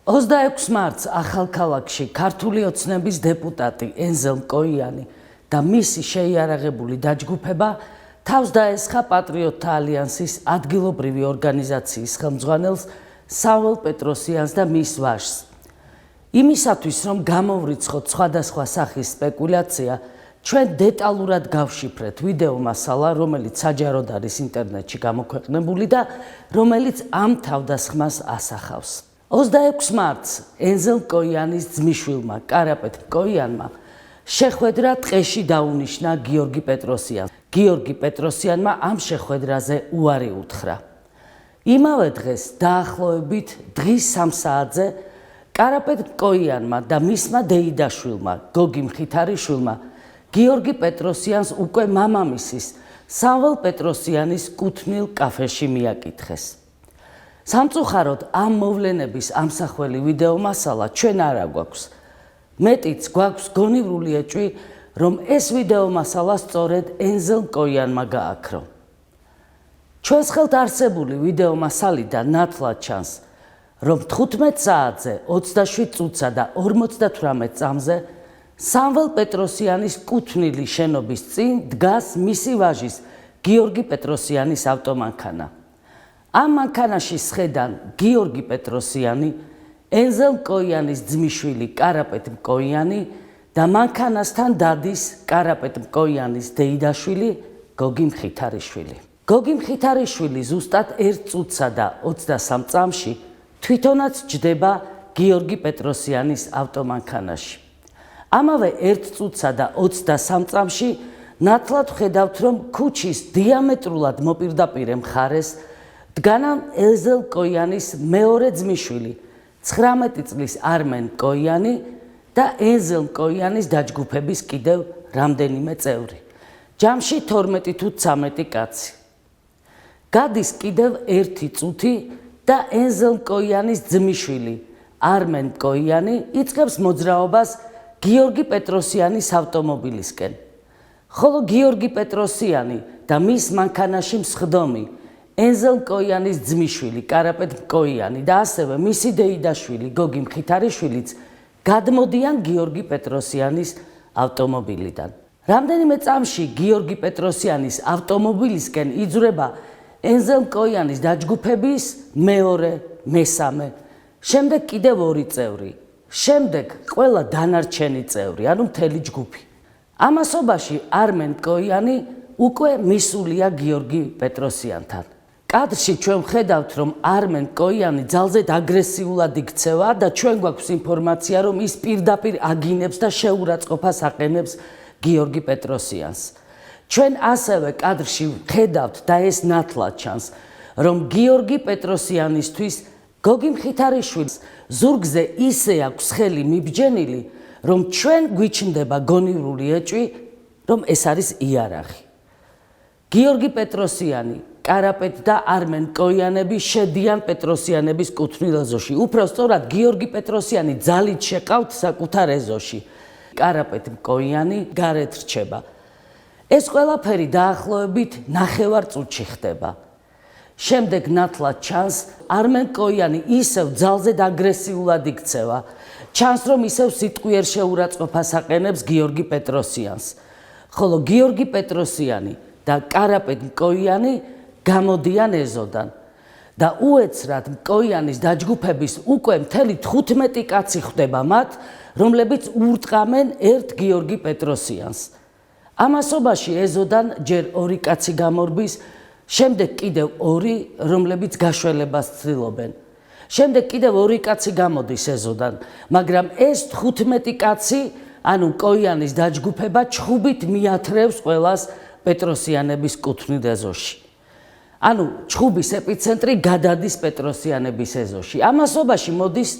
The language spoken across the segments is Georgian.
26 მარტს ახალქალაქში ქართული ოცნების დეპუტატი ენზელ მკოიანი და მისი შეიარაღებული დაჯგუფება თავს დაესხა პატრიოტთა ალიანსის ადგილობრივი ორგანიზაციის ხელმძღვანელს საველე პეტროსიანს და მის ვაჟს. იმისათვის, რომ გამოვრიცხოთ სხვადასხვა სახის სპეკულაცია, ჩვენ დეტალურად გავშიფრეთ ვიდეო მასალა, რომელიც საჯაროდ არის ინტერნეტში გამოქვეყნებული და რომელიც ამ თავდასხმას ასახავს. 26 მარტს ენზელ მკოიანის ძმისშვილმა კარაპეტ მკოიანმა შეხვედრა ტყეში დაუნიშნა გიორგი პეტროსიანს. გიორგი პეტროსიანმა ამ შეხვედრაზე უარი უთხრა. იმავე დღეს დაახლოებით დღის 3 საათზე კარაპეტ მკოიანმა და მისმა დეიდაშვილმა გოგი მხითარიშვილმა გიორგი პეტროსიანს უკვე მამამისის საველე პეტროსიანის კუთვნილ კაფეში მიაკითხეს. სამწუხაროდ ამ მოვლენების ამსახველი ვიდეო მასალა ჩვენ არ აგვაქვს. მეტიც გვაქვს გონივრული ეჭვი, რომ ეს ვიდეო მასალა სწორედ ენზელ მკოიანმა გააქრო. ჩვენს ხელთ არსებული ვიდეო მასალიდან ნათლად ჩანს, რომ 15 საათზე 27 წუთსა და 58 წამზე საველე პეტროსიანის კუთვნილი შენობის წინ დგას მისი ვაჟის გიორგი პეტროსიანის ავტომანქანა. ამ მანქანაში სხედან გიორგი პეტროსიანი, ენზელ მკოიანის ძმისშვილი კარაპეტ მკოიანი და მანქანასთან დადის კარაპეტ მკოიანის დეიდაშვილი გოგი მხითარიშვილი. გოგი მხითარიშვილი ზუსტად 1 წუთსა და 23 წამში თვითონაც ჯდება გიორგი პეტროსიანის ავტომანქანაში. ამავე 1 წუთსა და 23 წამში ნათლად ვხედავთ, რომ ქუჩის დიამეტრულად მოპირდაპირე მხარეს დგანა ენზელ მკოიანის მეორე ძმისშვილი 19 წლის არმენ მკოიანი და ენზელ მკოიანის დაჯგუფების კიდევ რამდენიმე წევრი. ჯამში 12 თუ 13 კაცი. გადის კიდევ 1 წუთი და ენზელ მკოიანის ძმისშვილი არმენ მკოიანი იწყებს მოძრაობას გიორგი პეტროსიანის ავტომობილისკენ. ხოლო გიორგი პეტროსიანი და მის მანქანაში მსხდომი ენზელ მკოიანის ძმისშვილი კარაპეტ მკოიანი და ასევე მისი დეიდაშვილი გოგი მხითარიშვილიც გადმოდიან გიორგი პეტროსიანის ავტომობილიდან. რამდენიმე წამში გიორგი პეტროსიანის ავტომობილისკენ იძვრება ენზელ მკოიანის დაჯგუფების მეორე, მესამე, შემდეგ კიდევ 2 წევრი, შემდეგ ყველა დანარჩენი წევრი, ანუ მთელი ჯგუფი. ამასობაში არმენ მკოიანი უკვე მისულია გიორგი პეტროსიანთან. კადრში ჩვენ ვხედავთ, რომ არმენ მკოიანი ძალზედ აგრესიულად იქცევა და ჩვენ გვაქვს ინფორმაცია, რომ ის პირდაპირ აგინებს და შეურაცხყოფას აყენებს გიორგი პეტროსიანს. ჩვენ ასევე კადრში ვხედავთ და ეს ნათლად ჩანს, რომ გიორგი პეტროსიანისთვის გოგი მხითარიშვილს ზურგზე ისე აქვს ხელი მიბჯენილი, რომ ჩვენ გვიჩნდება გონივრული ეჭვი, რომ ეს არის იარაღი. გიორგი პეტროსიანი, კარაპეტ და არმენ მკოიანები შედიან პეტროსიანების კუთვნილ ეზოში. უფრო სწორად, გიორგი პეტროსიანი ძალით შეყავთ საკუთარ ეზოში. კარაპეტ მკოიანი გარეთ რჩება. ეს ყველაფერი დაახლოებით 9 წუთში ხდება. შემდეგ ნათლად ჩანს, არმენ მკოიანი ისევ ძალზედ აგრესიულად იქცევა. ჩანს, რომ ისევ სიტყვიერ შეურაცხყოფას აყენებს გიორგი პეტროსიანს. ხოლო გიორგი პეტროსიანი და კარაპეტ მკოიანი გამოდიან ეზოდან და უეცრად მკოიანის დაჯგუფების უკვე მთელი 15 კაცი ხვდება მათ, რომლებიც ურტყამენ ერთ გიორგი პეტროსიანს. ამასობაში ეზოდან ჯერ 2 კაცი გამორბის, შემდეგ კიდევ 2, რომლებიც გაშველებას ცდილობენ. შემდეგ კიდევ 2 კაცი გამოდის ეზოდან, მაგრამ ეს 15 კაცი, ანუ მკოიანის დაჯგუფება ჩხუბით მიათრევს ყველას პეტროსიანების კუთვნილ ეზოში. ანუ ჩხუბის ეპიცენტრი გადადის პეტროსიანების ეზოში. ამასობაში მოდის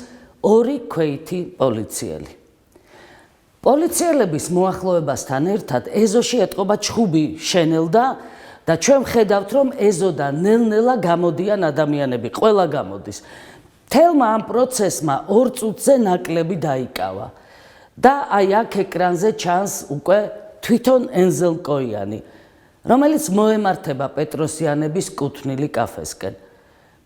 2 ქვეითი პოლიციელი. პოლიციელების მოახლოებასთან ერთად ეზოში ეტყობა ჩხუბი შენელდა და ჩვენ ვხედავთ, რომ ეზოდან ნელ-ნელა გამოდიან ადამიანები, ყველა გამოდის. მთელმა ამ პროცესმა 2 წუთზე ნაკლები დაიკავა და აი აქ ეკრანზე ჩანს უკვე თვითონ ენზელ მკოიანი, რომელიც მოემართება პეტროსიანების კუთვნილი კაფესკენ.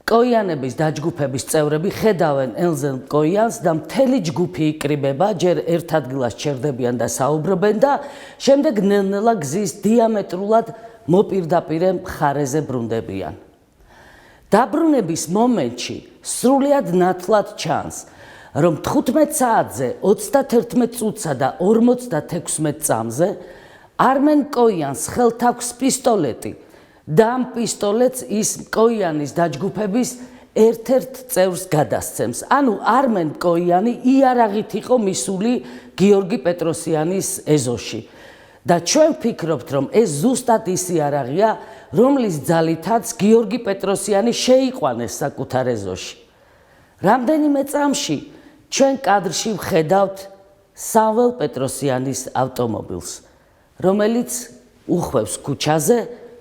კოიანების დაჯგუფების წევრები ხედავენ ელზენ კოიანს და მთელი ჯგუფი იკრიბება, ჯერ ერთ ადგილას ჩერდებიან და საუბრობენ და შემდეგ ნელ-ნელა გზის დიამეტრულად მოპირდაპირე მხარეზე ბრუნდებიან. დაბრუნების მომენტში სრულიად ნათლად ჩანს, რომ 15 საათზე 31 წუთსა და 56 წამზე არმენ კოიანს ხელთ აქვს პისტოლეტი და ამ პისტოლეტს ის კოიანის დაჯგუფების ერთ-ერთ წევრს გადასცემს. ანუ არმენ კოიანი იარაღით იყო მისული გიორგი პეტროსიანის ეზოში. და ჩვენ ვფიქრობთ, რომ ეს ზუსტად ის იარაღია, რომლის ძალითაც გიორგი პეტროსიანი შეიყვანეს საკუთარ ეზოში. რამდენიმე წამში ჩვენ კადრში ვხედავთ სამվել პეტროსიანის ავტომობილს, რომელიც უხვევს ქუჩაზე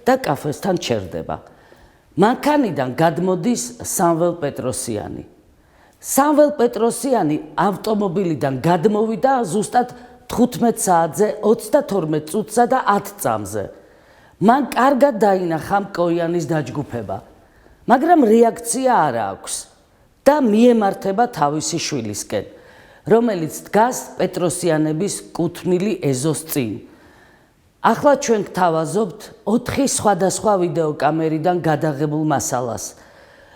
და კაფესთან ჩერდება. მანქანიდან გადმოდის სამվել პეტროსიანი. სამվել პეტროსიანი ავტომობილიდან გადმოვიდა ზუსტად 15 საათზე 32 წუთსა და 10 წამზე. მან კარგად დაინახა კოიანის დაჯგუფება, მაგრამ რეაქცია არ აქვს და მიემართება თავისი შვილისკენ, რომელიც დგას პეტროსიანების კუთვნილი ეზოს წინ. ახლა ჩვენ გთავაზობთ 4 სხვადასხვა ვიდეოკამერიდან გადაღებულ მასალას,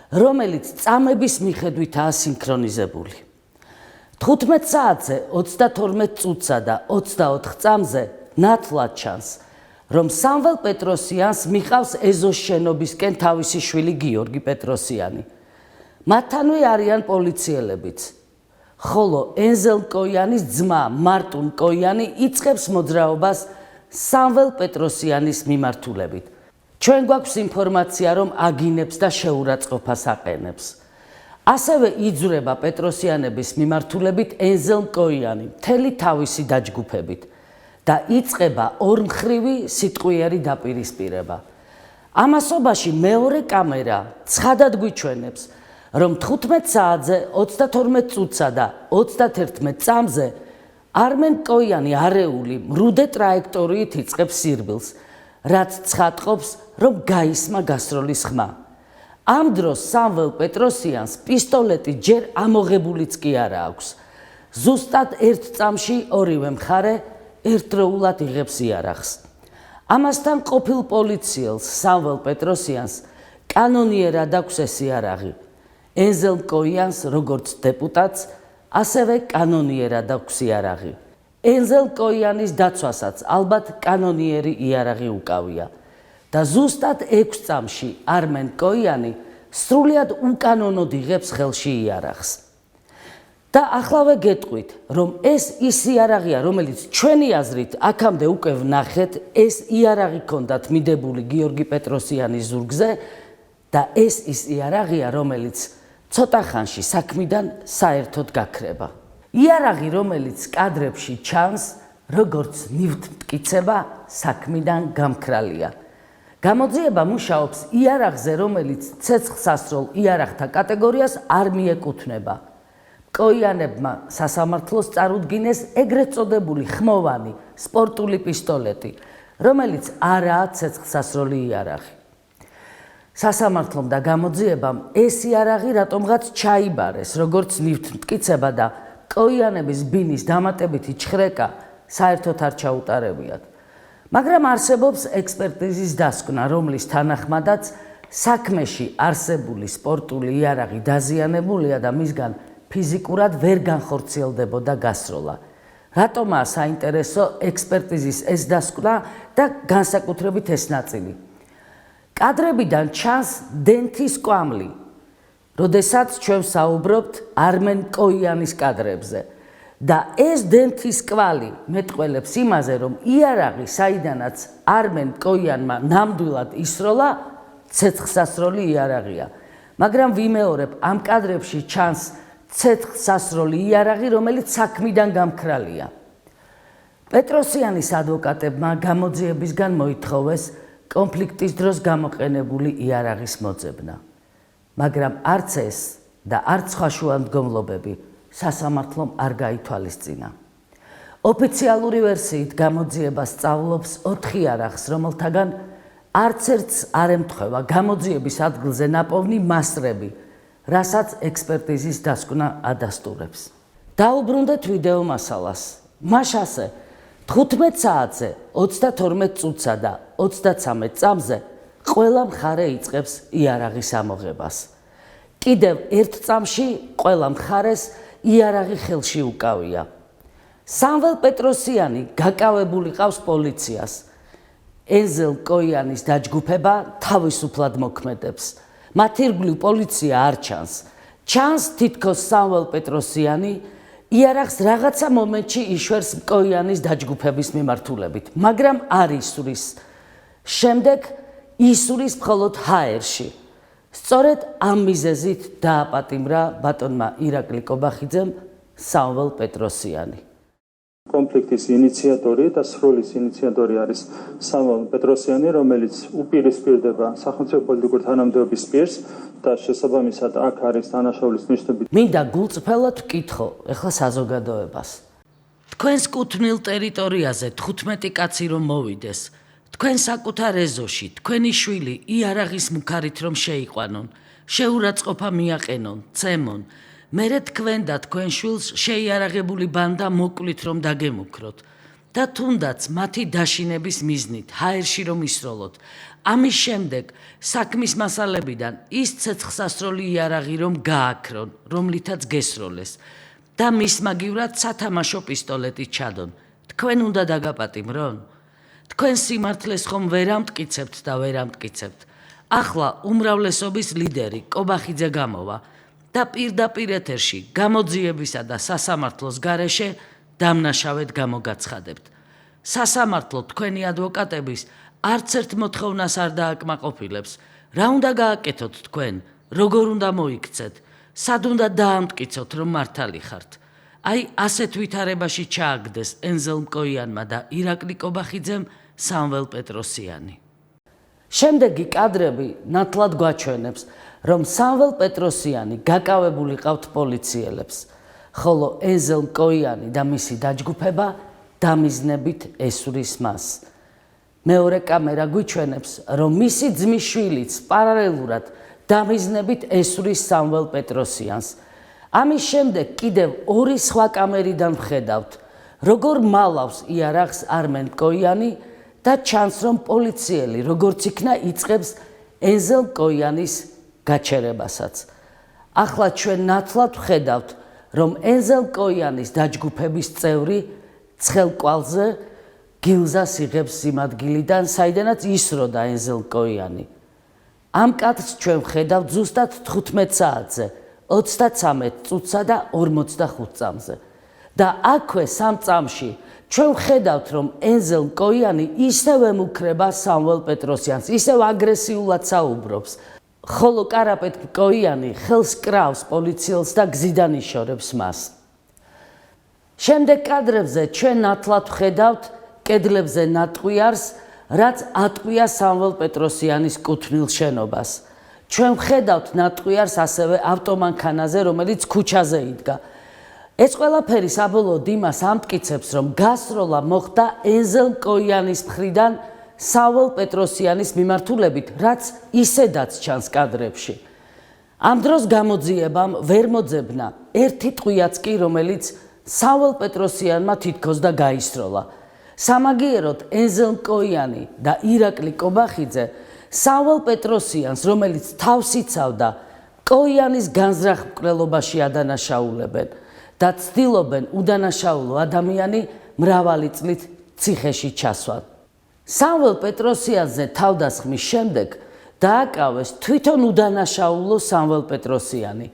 რომელიც წამების მიხედვითაა სინქრონიზებული. 15 საათზე 32 წუთსა და 24 წამზე ნათლად ჩანს, რომ სამվել პეტროსიანს მიყავს ეზოს შენობისკენ თავისი შვილი გიორგი პეტროსიანი. მათთანვე არიან პოლიციელებიც, ხოლო ენზელ კოიანის ძმა მარტუნ კოიანი იწყებს მოძრაობას სამվել პეტროსიანის მიმართულებით. ჩვენ გვაქვს ინფორმაცია, რომ აგინებს და შეურაცხყოფას აყენებს. ასევე იძვრება პეტროსიანების მიმართულებით ენზელ კოიანი მთელი თავისი დაჯგუფებით და იწყება ორმხრივი სიტყვიერი დაპირისპირება. ამასობაში მეორე კამერა ცხადად გვიჩვენებს, რომ 15 საათზე 32 წუთსა და 31 წამზე არმენ კოიანი არეული მრუდე ტრაექტორიით იწყებს სირბილს, რაც ცხადყოფს, რომ გაისმა გასროლის ხმა. ამ დროს სამվել პეტროსიანს პისტოლეტი ჯერ ამოღებულიც კი არ აქვს. ზუსტად ერთ წამში ორივე მხარე ერთდროულად იღებს იარაღს. ამასთან ყოფილ პოლიციელს სამվել პეტროსიანს კანონიერად აქვს ეს იარაღი. ენზელ კოიანს როგორც დეპუტატს ასევე კანონიერად აქვს იარაღი. ენზელ კოიანის დაცვასაც ალბათ კანონიერი იარაღი უკავია. და ზუსტად 6 წამში არმენ კოიანი სრულიად უკანონოდ იღებს ხელში იარაღს. და ახლავე გეტყვით, რომ ეს ის იარაღია, რომელიც ჩვენი აზრით აქამდე უკვე ვნახეთ, ეს იარაღი ჰქონდათ მიდებული გიორგი პეტროსიანის ზურგზე და ეს ის იარაღია, რომელიც ცოტა ხანში საქმიდან საერთოდ გაქრება. იარაღი, რომელიც კადრებში ჩანს, როგორც ნივთმტკიცება, საქმიდან გამქრალია. გამოძიება მუშაობს იარაღზე, რომელიც ცეცხლსასროლ იარაღთა კატეგორიას არ მიეკუთვნება. კოიანებმა სასამართლოს წარუდგინეს ეგრეთ წოდებული ხმოვანი სპორტული პისტოლეტი, რომელიც არაა ცეცხლსასროლი იარაღი. სასამართლომ და გამოძიებამ ეს იარაღი რატომღაც ჩაიბარეს, როგორც ნივთმტკიცება და კოიანების ბინის დამატებითი ჩხრეკა საერთოდ არ ჩაუტარებიათ. მაგრამ არსებობს ექსპერტიზის დასკვნა, რომლის თანახმადაც საქმეში არსებული სპორტული იარაღი დაზიანებულია და მისგან ფიზიკურად ვერ განხორციელდებოდა გასროლა. რატომაა საინტერესო ექსპერტიზის ეს დასკვნა და განსაკუთრებით ეს ნაწილი? კადრებიდან ჩანს დენთის კვამლი, როდესაც ჩვენ საუბრობთ არმენ კოიანის კადრებზე. და ეს დენთის კვალი მეტყველებს იმაზე, რომ იარაღი, საიდანაც არმენ კოიანმა ნამდვილად ისროლა, ცეცხლსასროლი იარაღია. მაგრამ ვიმეორებ, ამ კადრებში ჩანს ცეცხლსასროლი იარაღი, რომელიც საქმიდან გამქრალია. პეტროსიანის ადვოკატებმა გამოძიებისგან მოითხოვეს კონფლიქტის დროს გამოყენებული იარაღის მოძებნა. მაგრამ არც ეს და არც სხვა შუამდგომლობები სასამართლომ არ გაითვალისწინა. ოფიციალური ვერსიით გამოძიება სწავლობს 4 იარაღს, რომელთაგან არც ერთს არ ემთხვევა გამოძიების ადგილზე ნაპოვნი მასწრები, რასაც ექსპერტიზის დასკვნა ადასტურებს. დაუბრუნდეთ ვიდეო მასალას. მას ასე 15 საათზე, 32 წუთსა და 33 წამზე ყველა მხარე იწყებს იარაღის ამოღებას. კიდევ ერთ წამში ყველა მხარეს იარაღი ხელში უკავია. სამվել პეტროსიანი გაკავებული ყავს პოლიციას. ენზელ კოიანის დაჯგუფება თავისუფლად მოქმედებს. მათ ირგვლივ პოლიცია არ ჩანს. ჩანს თითქოს სამվել პეტროსიანი იარაღს რაღაცა მომენტში იშვერს კოიანის დაჯგუფების მიმართულებით, მაგრამ არ ისურის. შემდეგ ისურის მხოლოდ ჰაერში. სწორედ ამ მიზეზით დააპატიმრა ბატონმა ირაკლი კობახიძემ სამվել პეტროსიანი. კონფლიქტის ინიციატორი და სროლის ინიციატორი არის სამվել პეტროსიანი, რომელიც უპირისპირდება სახელმწიფო პოლიტიკურ თანამდებობის პირს და შესაბამისად აქ არის დანაშაულის ნიშნები. მინდა გულწრფელად ვკითხო ეხლა საზოგადოებას. თქვენს კუთვნილ ტერიტორიაზე 15 კაცი რომ მოვიდეს, თქვენ საკუთარ ეზოში, თქვენი შვილი იარაღის მუქარით რომ შეიყვანონ, შეურაცხყოფა მიაყენონ, ცემონ, მერე თქვენ და თქვენ შვილს შეიარაღებული ბანდა მოკლით რომ დაგემუქროთ და თუნდაც მათი დაშინების მიზნით ჰაერში რომ ისროლოთ. ამის შემდეგ საქმის მასალებიდან ის ცეცხლსასროლი იარაღი რომ გააქრონ, რომლითაც გესროლეს და მის მაგივრად სათამაშო პისტოლეტი ჩადონ. თქვენ უნდა დაგაპატიმრონ? თქვენ სიმართლეს ხომ ვერ ამტკიცებთ და ვერ ამტკიცებთ. ახლა უმრავლესობის ლიდერი კობახიძე გამოვა და პირდაპირ ეთერში გამოძიებისა და სასამართლოს გარეშე დამნაშავედ გამოგაცხადებთ. სასამართლო თქვენი ადვოკატების არც ერთ მოთხოვნას არ დააკმაყოფილებს. რა უნდა გააკეთოთ თქვენ? როგორ უნდა მოიქცეთ? სად უნდა დაამტკიცოთ რომ მართალი ხართ? აი ასეთ ვითარებაში ჩააგდეს ენზელ მკოიანმა და ირაკლი კობახიძემ სამվել პეტროსიანი. შემდეგი კადრები ნათლად გვაჩვენებს, რომ სამվել პეტროსიანი გაკავებული ყავთ პოლიციელებს, ხოლო ენზელ მკოიანი და მისი დაჯგუფება დამიზნებით ესურის მას. მეორე კამერა გვიჩვენებს, რომ მისი ძმის შვილიც პარალელურად დამიზნებით ესურის სამվել პეტროსიანს. ამის შემდეგ კიდევ ორი სხვა კამერიდან ვხედავთ, როგორ მალავს იარაღს არმენ მკოიანი და ჩანს, რომ პოლიციელი როგორც იქნა იწყებს ენზელ მკოიანის გაჩერებასაც. ახლა ჩვენ ნათლად ვხედავთ, რომ ენზელ მკოიანის დაჯგუფების წევრი ცხელკვალზე გილზას იღებს იმ ადგილიდან, საიდანაც ისროდა ენზელ მკოიანი. ამ კადრს ჩვენ ვხედავთ ზუსტად 15 საათზე, 33 წუთსა და 45 წამზე. და აქვე სამ წამში ჩვენ ვხედავთ, რომ ენზელ მკოიანი ისევ ემუქრება სამվել პეტროსიანს, ისევ აგრესიულად საუბრობს, ხოლო კარაპეტ მკოიანი ხელს კრავს პოლიციელს და გზიდან იშორებს მას. შემდეგ კადრებზე ჩვენ ნათლად ვხედავთ კედლებზე ნატყვიარს, რაც ატყვია სამվել პეტროსიანის კუთვნილ შენობას. ჩვენ ვხედავთ ნატყვიარს ასევე ავტომანქანაზე, რომელიც ქუჩაზე იდგა. ეს ყველაფერი საბოლოოდ იმას ამტკიცებს, რომ გასროლა მოხდა ენზელ მკოიანის მხრიდან სამվել პეტროსიანის მიმართულებით, რაც ისედაც ჩანს კადრებში. ამ დროს გამოძიებამ ვერ მოძებნა ერთი ტყვიაც კი, რომელიც სამվել პეტროსიანმა თითქოს და გაისროლა. სამაგიეროდ ენზელ მკოიანი და ირაკლი კობახიძე სამվել პეტროსიანს, რომელიც თავს იცავდა, მკოიანის განზრახ მკვლელობაში ადანაშაულებენ და ცდილობენ უდანაშაულო ადამიანი მრავალი წლით ციხეში ჩასვან. სამվել პეტროსიანზე თავდასხმის შემდეგ დააკავეს თვითონ უდანაშაულო სამվել პეტროსიანი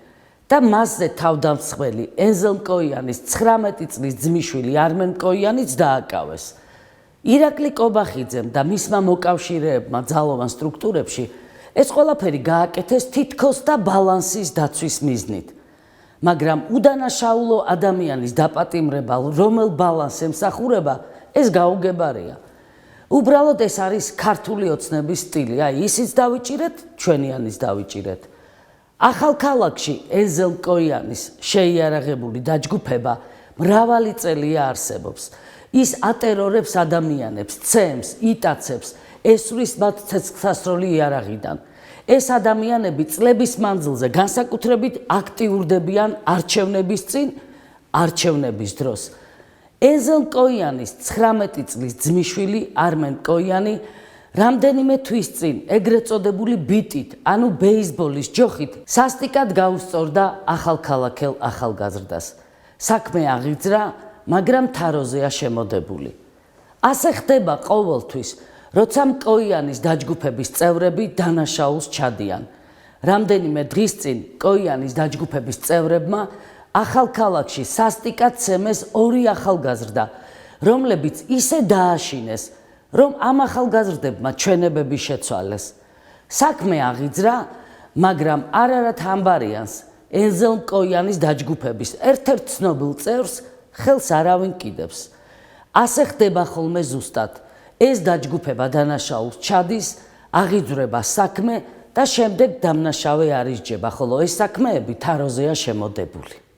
და მასზე თავდამსხმელი ენზელ მკოიანის 19 წლის ძმისშვილი არმენ მკოიანიც დააკავეს. ირაკლი კობახიძემ და მისმა მოკავშირეებმა ძალოვან სტრუქტურებში ეს ყველაფერი გააკეთეს თითქოს და ბალანსის დაცვის მიზნით. მაგრამ უდანაშაულო ადამიანის დაპატიმრება, რომელ ბალანსს ემსახურება, ეს გაუგებარია. უბრალოდ ეს არის ქართული ოცნების სტილი, აი ისიც დავიჭირეთ, ჩვენიანიც დავიჭირეთ. ახალქალაქში ენზელ მკოიანის შეიარაღებული დაჯგუფება მრავალი წელია არსებობს. ის ატერორებს ადამიანებს, ცემს, იტაცებს, ესვრის მათ ცეცხლსასროლი იარაღიდან. ეს ადამიანები წლების მანძილზე განსაკუთრებით აქტიურდებიან არჩევნების წინ, არჩევნების დროს. ენზელ კოიანის 19 წლის ძმისშვილი არმენ კოიანი რამდენიმე თვის წინ ეგრეთ წოდებული ბიტით, ანუ ბეისბოლის ჯოხით, სასტიკად გაუსწორდა ახალქალაქელ ახალგაზრდას. საქმე აღიძრა, მაგრამ თაროზეა შემოდებული. ასე ხდება ყოველთვის, როცა კოიანის დაჯგუფების წევრები დანაშაულს ჩადიან. რამდენიმე დღის წინ კოიანის დაჯგუფების წევრებმა ახალქალაქში სასტიკად ცემეს ორი ახალგაზრდა, რომლებიც ისე დააშინეს, რომ ამ ახალგაზრდებმა ჩვენებები შეცვალეს. საქმე აღიძრა, მაგრამ არარათ ამბარიანს ენზელ კოიანის დაჯგუფების ერთ-ერთ ცნობილ წევრს ხელს არავინ კიდევს. ასე ხდება ხოლმე ზუსტად. ეს დაჯგუფება დანაშაულს ჩადის, აღიძვრება საქმე და შემდეგ დამნაშავე არ ისჯება, ხოლო ეს საქმეები თაროზეა შემოდებული.